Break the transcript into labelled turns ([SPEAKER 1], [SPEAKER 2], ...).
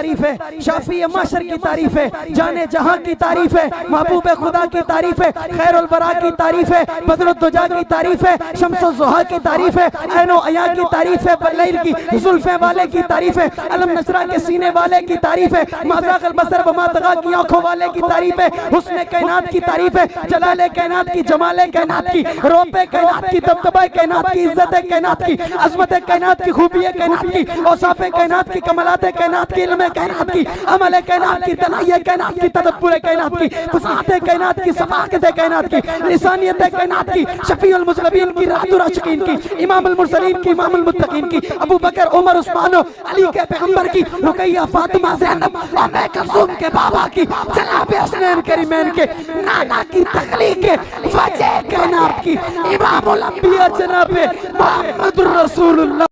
[SPEAKER 1] तारीफ है, शाफी माशर की तारीफ है, जाने जहां की तारीफ है, महबूब खुदा की तारीफ है, खैरुल वरा की तारीफ है, बदरुद्दुजा की तारीफ है, शम्सुल ज़ुहा की तारीफ है, ऐनो अया की तारीफ है, बलैल की जुल्फे वाले की तारीफ है, अलम नशरा के सीने वाले की तारीफ है, माज़ाक़ल बसर व मा तग़ा की आंखों वाले की तारीफ है, हुस्न कायनात की तारीफ है, जलाले कायनात की, जमाले कायनात की, रोपे कायनात की, दबदबा कायनात की, इज्जत कायनात की, अज़मत कायनात की, खूबी कायनात की, औसाफ कायनात की, कमालात कायनात की, इल्म कायनात की, अमल कायनात की, तनाई कायनात की, तदब्बुर कायनात की, फसाहत कायनात की, सफ़ाक़त कायनात की, लिसानियत कायनात की, शफ़ीउल मुज़लमीन की, राहतुल आशिकीन की, इमामुल मुरसलीन की, इमामुल मुत्तक़ीन की, अबू बकर, उमर, उस्मान, अली के पैगंबर की, रुक़ैया, फातिमा, ज़ैनब और मैं कुलसूम के बाबा की, जनाब हसनैन करीमैन के नाना की तख्लीक़ वजह कायनात की, इमामुल अंबिया जनाब मुहम्मदुर रसूलुल्लाह।